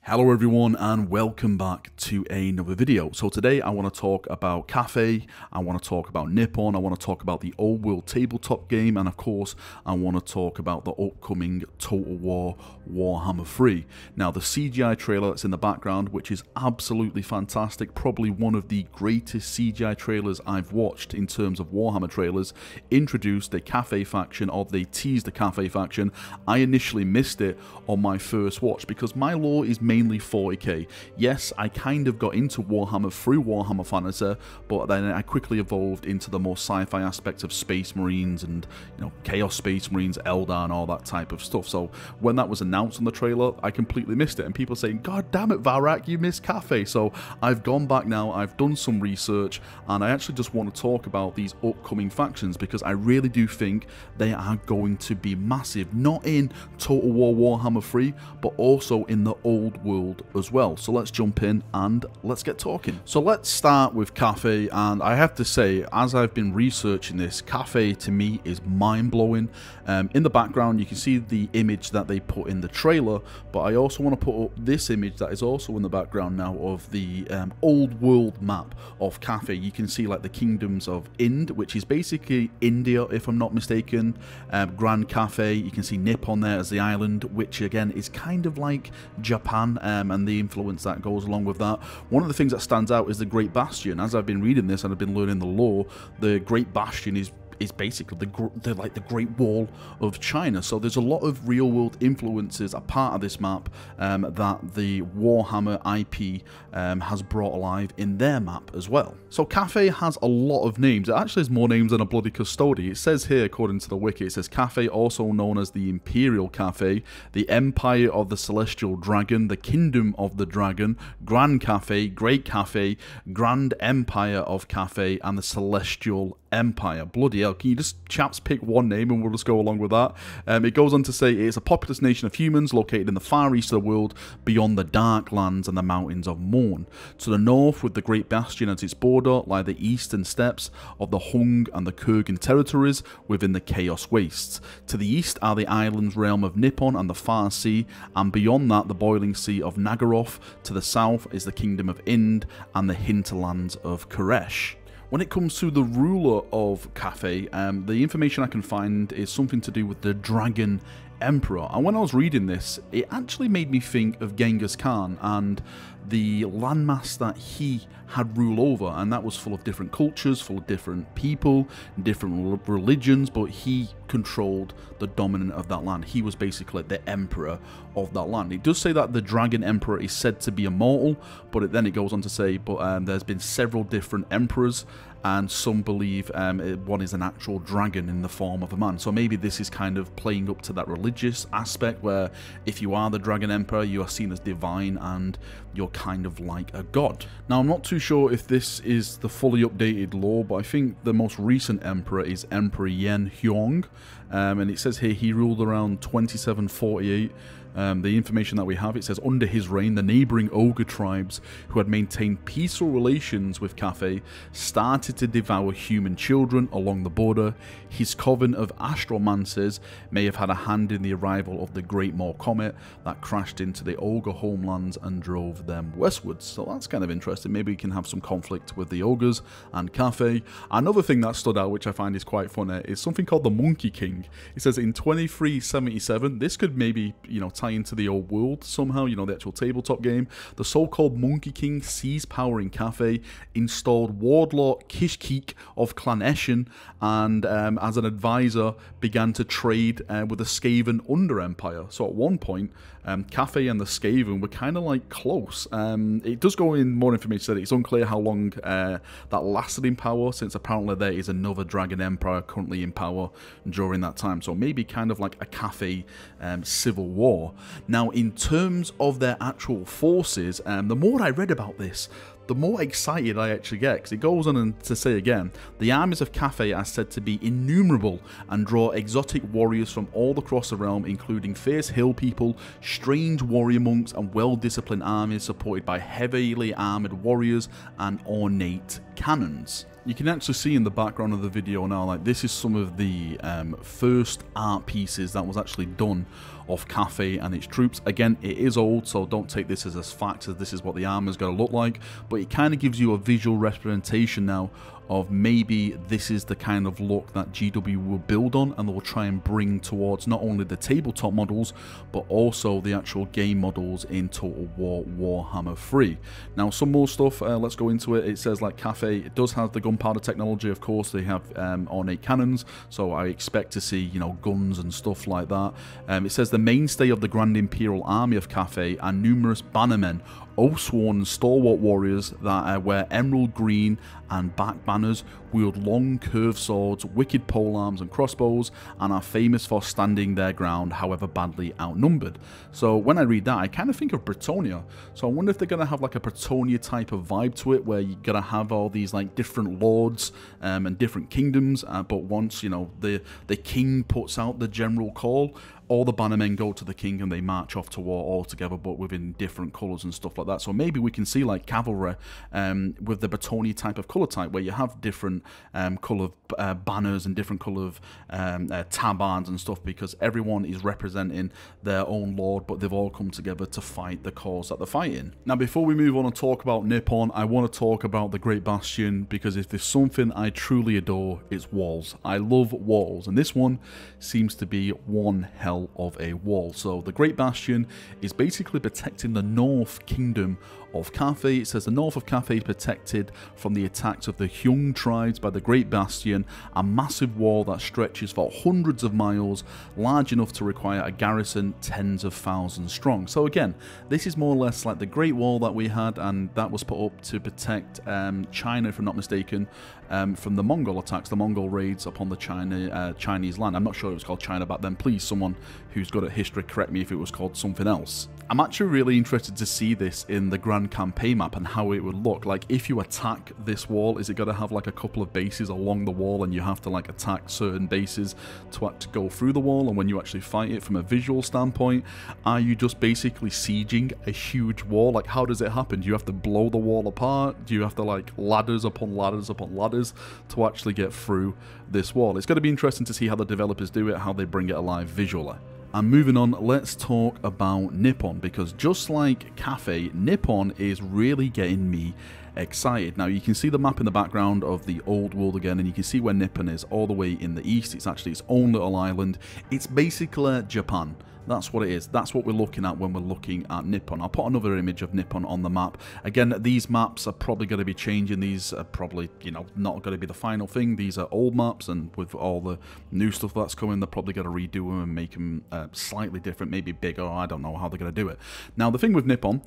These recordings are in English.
Hello everyone and welcome back to another video. So today I want to talk about Cathay, I want to talk about Nippon, I want to talk about the old world tabletop game, and of course I want to talk about the upcoming Total War Warhammer 3. Now the CGI trailer that's in the background, which is absolutely fantastic, probably one of the greatest CGI trailers I've watched in terms of Warhammer trailers, introduced the Cathay faction, or they teased the Cathay faction. I initially missed it on my first watch because my lore is mainly 40k. Yes, I kind of got into Warhammer through Warhammer Fantasy, but then I quickly evolved into the more sci-fi aspects of Space Marines and, you know, Chaos Space Marines, Eldar and all that type of stuff. So when that was announced on the trailer, I completely missed it, and people saying, God damn it, Valrak, you missed Cathay. So I've gone back now, I've done some research, and I actually just want to talk about these upcoming factions because I really do think they are going to be massive, not in Total War Warhammer 3, but also in the old world as well. So let's jump in and let's get talking. So let's start with Cathay, and I have to say, as I've been researching this, Cathay to me is mind-blowing. In the background you can see the image that they put in the trailer, but I also want to put up this image that is also in the background now of the old world map of Cathay. You can see like the kingdoms of Ind, which is basically India if I'm not mistaken, Grand Cathay. You can see Nippon there as the island, which again is kind of like Japan, and the influence that goes along with that. One of the things that stands out is the Great Bastion. As I've been reading this and I've been learning the lore, the Great Bastion is basically the Great Wall of China. So there's a lot of real world influences a part of this map that the Warhammer IP has brought alive in their map as well. So Cathay has a lot of names. It actually has more names than a bloody custody. It says here, according to the wiki, it says Cathay, also known as the Imperial Cathay, the Empire of the Celestial Dragon, the Kingdom of the Dragon, Grand Cathay, Great Cathay, Grand Empire of Cathay, and the Celestial Empire. Bloody hell, can you just chaps pick one name and we'll just go along with that? It goes on to say it is a populous nation of humans located in the far east of the world, beyond the dark lands and the mountains of Morn. To the north, with the Great Bastion as its border, lie the eastern steppes of the Hung and the Kurgan territories within the Chaos Wastes. To the east are the islands realm of Nippon and the Far Sea, and beyond that the boiling sea of Nagaroth. To the south is the kingdom of Ind and the hinterlands of Koresh. When it comes to the ruler of Cathay, the information I can find is something to do with the Dragon Emperor. And when I was reading this, it actually made me think of Genghis Khan and the landmass that he had rule over, and that was full of different cultures, full of different people, different religions, but he controlled the dominant of that land. He was basically the emperor of that land. It does say that the Dragon Emperor is said to be immortal, but then it goes on to say, but there's been several different emperors, and some believe one is an actual dragon in the form of a man. So maybe this is kind of playing up to that religious aspect where if you are the Dragon Emperor, you are seen as divine and you're kind of like a god. Now, I'm not too sure if this is the fully updated lore, but I think the most recent emperor is Emperor Yen Huang, and it says here he ruled around 2748. The information that we have, it says under his reign, the neighbouring ogre tribes who had maintained peaceful relations with Cathay started to devour human children along the border. His coven of astromancers may have had a hand in the arrival of the Great Maw Comet that crashed into the ogre homelands and drove them westwards. So that's kind of interesting. Maybe we can have some conflict with the ogres and Cathay. Another thing that stood out, which I find is quite funny, is something called the Monkey King. It says in 2377, this could maybe, you know, tie into the old world somehow, you know, the actual tabletop game. The so-called Monkey King seized power in Cathay, installed Warlord Kishkeek of Clan Eshin, and as an advisor began to trade with the Skaven Under Empire. So at one point, Cathay and the Skaven were kind of like close. It does go in more information that it's unclear how long that lasted in power, since apparently there is another Dragon Empire currently in power during that time. So maybe kind of like a Cathay civil war. Now, in terms of their actual forces, the more I read about this, the more excited I actually get, because it goes on to say again, the armies of Cathay are said to be innumerable and draw exotic warriors from all across the realm, including fierce hill people, strange warrior monks, and well-disciplined armies supported by heavily armoured warriors and ornate cannons. You can actually see in the background of the video now, like this is some of the first art pieces that was actually done of Cathay and its troops. Again, it is old, so don't take this as fact as this is what the armor's going to look like, but it kind of gives you a visual representation now of maybe this is the kind of look that GW will build on, and they'll try and bring towards not only the tabletop models but also the actual game models in Total War Warhammer 3. Now some more stuff, let's go into it. It says like Cathay, it does have the gunpowder technology, of course. They have ornate cannons, so I expect to see, you know, guns and stuff like that. It says the mainstay of the Grand Imperial Army of Cathay are numerous bannermen, oath-sworn stalwart warriors that wear emerald green and back banners, wield long curved swords, wicked polearms and crossbows, and are famous for standing their ground however badly outnumbered. So when I read that, I kind of think of Bretonia. So I wonder if they're going to have like a Bretonia type of vibe to it, where you're going to have all these like different lords and different kingdoms, but once, you know, the king puts out the general call, all the bannermen go to the king and they march off to war all together, but within different colours and stuff like that. So maybe we can see like cavalry with the Bretonia type of colour type, where you have different colour banners and different colour tabards and stuff, because everyone is representing their own lord, but they've all come together to fight the cause that they're fighting. Now before we move on and talk about Nippon, I want to talk about the Great Bastion, because if there's something I truly adore, it's walls. I love walls, and this one seems to be one hell of a wall. So the Great Bastion is basically protecting the North Kingdom of Cathay. It says the north of Cathay is protected from the attacks of the Hyung tribes by the Great Bastion, a massive wall that stretches for hundreds of miles, large enough to require a garrison tens of thousands strong. So again, this is more or less like the Great Wall that we had, and that was put up to protect China, if I'm not mistaken, from the Mongol attacks, the Mongol raids upon the Chinese land. I'm not sure it was called China back then. Please, someone who's good at history, correct me if it was called something else. I'm actually really interested to see this in the Grand Campaign map and how it would look. Like, if you attack this wall, is it going to have like a couple of bases along the wall and you have to like attack certain bases to actually go through the wall? And when you actually fight it from a visual standpoint, are you just basically sieging a huge wall? Like, how does it happen? Do you have to blow the wall apart? Do you have to like ladders upon ladders upon ladders to actually get through this wall? It's going to be interesting to see how the developers do it, how they bring it alive visually. And moving on, let's talk about Nippon, because just like Cathay, Nippon is really getting me excited. Now you can see the map in the background of the old world again, and you can see where Nippon is all the way in the east. It's actually its own little island. It's basically Japan. That's what it is. That's what we're looking at when we're looking at Nippon. I'll put another image of Nippon on the map. Again, these maps are probably going to be changing. These are probably, you know, not going to be the final thing. These are old maps, and with all the new stuff that's coming, they're probably going to redo them and make them slightly different, maybe bigger. I don't know how they're going to do it. Now, the thing with Nippon,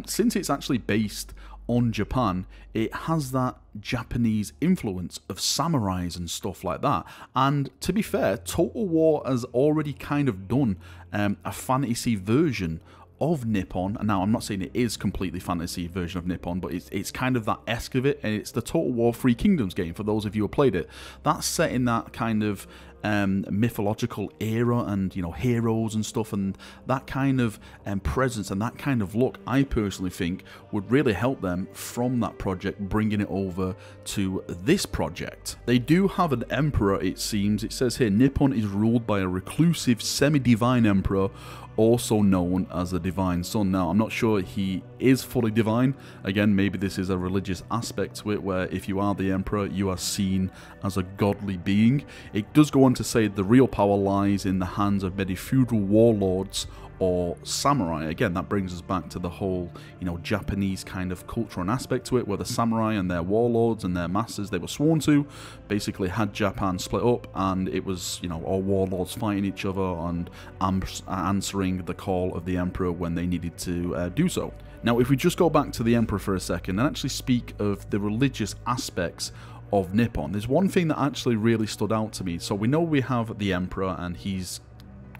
since it's actually based on Japan, it has that Japanese influence of samurais and stuff like that. And to be fair, Total War has already kind of done a fantasy version of Nippon. And now I'm not saying it is completely fantasy version of Nippon, but it's kind of that esque of it, and it's the Total War Three Kingdoms game, for those of you who played it. That's set in that kind of mythological era, and you know, heroes and stuff, and that kind of presence and that kind of look, I personally think would really help them from that project, bringing it over to this project. They do have an emperor, it seems. It says here, Nippon is ruled by a reclusive semi-divine emperor, also known as the Divine Son. Now, I'm not sure he is fully divine. Again, maybe this is a religious aspect to it, where if you are the emperor, you are seen as a godly being. It does go on to say the real power lies in the hands of many feudal warlords or samurai. Again, that brings us back to the whole, you know, Japanese kind of culture and aspect to it, where the samurai and their warlords and their masters they were sworn to basically had Japan split up, and it was, you know, all warlords fighting each other and answering the call of the emperor when they needed to do so. Now, if we just go back to the emperor for a second and actually speak of the religious aspects of Nippon, there's one thing that actually really stood out to me. So we know we have the emperor, and he's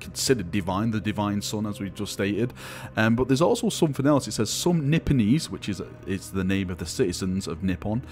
considered divine, the Divine Son, as we just stated, but there's also something else. It says some Nipponese, which is the name of the citizens of Nippon,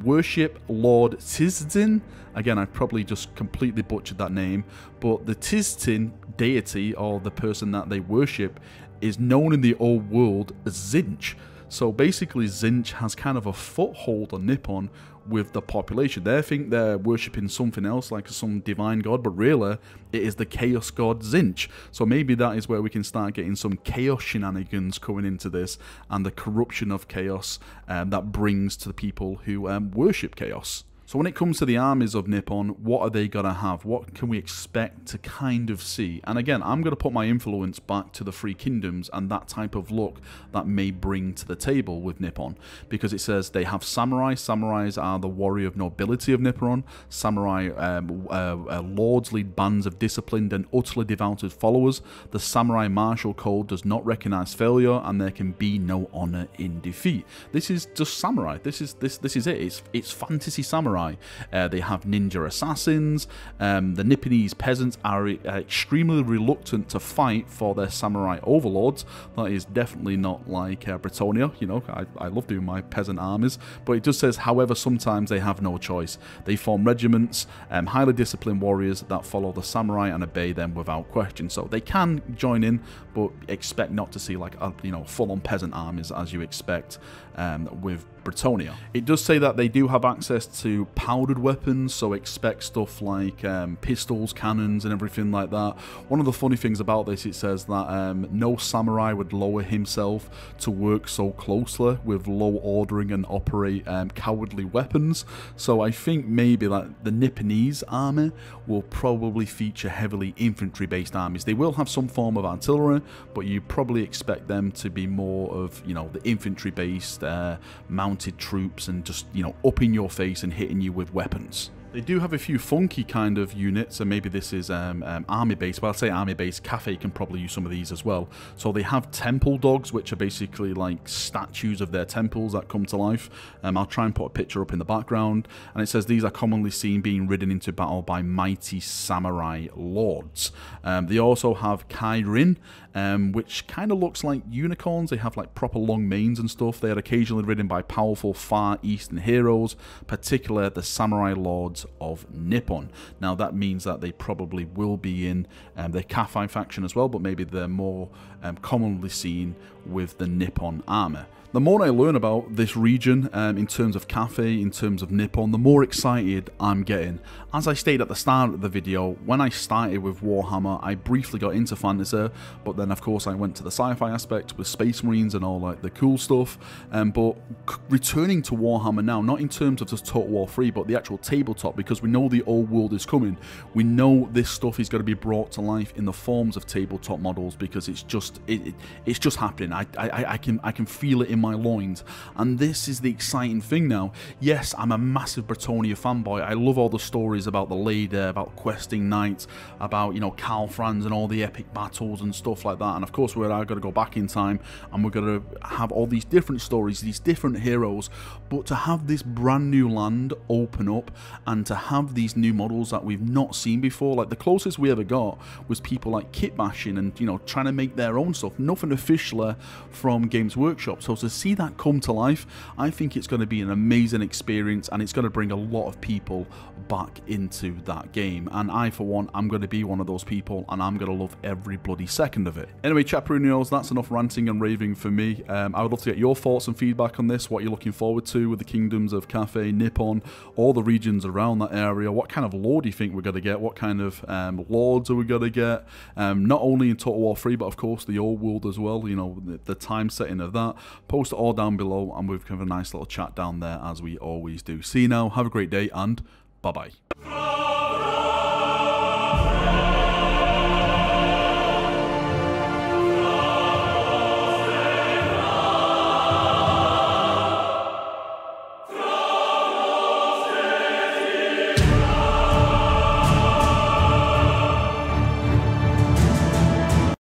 worship Lord Tiztin. Again, I've probably just completely butchered that name, but the Tiztin deity, or the person that they worship, is known in the old world as Zinch. So basically, Zinch has kind of a foothold on Nippon, with the population. They think they're worshipping something else, like some divine god, but really it is the chaos god Tzeentch. So maybe that is where we can start getting some chaos shenanigans coming into this, and the corruption of chaos that brings to the people who worship chaos. So when it comes to the armies of Nippon, what are they going to have? What can we expect to kind of see? And again, I'm going to put my influence back to the Three Kingdoms and that type of look that may bring to the table with Nippon. Because it says they have samurai. Samurais are the warrior of nobility of Nippon. Samurai lords lead bands of disciplined and utterly devoted followers. The samurai martial code does not recognize failure, and there can be no honor in defeat. This is just samurai. This is it. It's fantasy samurai. They have ninja assassins. The Nipponese peasants are extremely reluctant to fight for their samurai overlords. That is definitely not like Bretonia. You know, I love doing my peasant armies, but it just says, however, sometimes they have no choice. They form regiments, highly disciplined warriors that follow the samurai and obey them without question. So they can join in, but expect not to see like full-on peasant armies as you expect with Bretonia. It does say that they do have access to powdered weapons, so expect stuff like pistols, cannons, and everything like that. One of the funny things about this, it says that no samurai would lower himself to work so closely with low ordering and operate cowardly weapons. So I think maybe like the Nipponese army will probably feature heavily infantry-based armies. They will have some form of artillery, but you probably expect them to be more of, the infantry-based mounted troops and just, up in your face and hitting you with weapons. They do have a few funky kind of units, and maybe this is army-based. Well, I'll say army-based. Cathay can probably use some of these as well. So they have temple dogs, which are basically like statues of their temples that come to life. I'll try and put a picture up in the background. And it says these are commonly seen being ridden into battle by mighty samurai lords. They also have Kairin, which kind of looks like unicorns. They have like proper long manes and stuff. They are occasionally ridden by powerful Far Eastern heroes, particularly the samurai lords of Nippon. Now that means that they probably will be in the Cathay faction as well, but maybe they're more commonly seen with the Nippon army. The more I learn about this region in terms of Cathay, in terms of Nippon, the more excited I'm getting. As I stated at the start of the video, when I started with Warhammer, I briefly got into fantasy, but then of course I went to the sci-fi aspect with Space Marines and all like the cool stuff. But returning to Warhammer now, not in terms of just Total War 3, but the actual tabletop, because we know the old world is coming. We know this stuff is going to be brought to life in the forms of tabletop models, because it's just happening. I can feel it in my loins, and this is the exciting thing now. Yes, I'm a massive Bretonia fanboy. I love all the stories about the Lady, about questing knights, about Karl Franz and all the epic battles and stuff like that. And of course, we're going to go back in time and we're going to have all these different stories, these different heroes. But to have this brand new land open up and to have these new models that we've not seen before, like the closest we ever got was people like kit bashing and trying to make their own stuff. Nothing officially from Games Workshop. So to see that come to life, I think it's going to be an amazing experience, and it's going to bring a lot of people back into that game. And I, for one, I'm going to be one of those people, and I'm going to love every bloody second of it. Anyway, Chaperoonios, that's enough ranting and raving for me. I would love to get your thoughts and feedback on this, what you're looking forward to with the kingdoms of Cathay, Nippon, all the regions around that area. What kind of lore do you think we're going to get? What kind of lords are we going to get? Not only in Total War 3, but of course the old world as well, the time setting of that. Post it all down below, and we've got a nice little chat down there as we always do. See you now, have a great day, and bye-bye.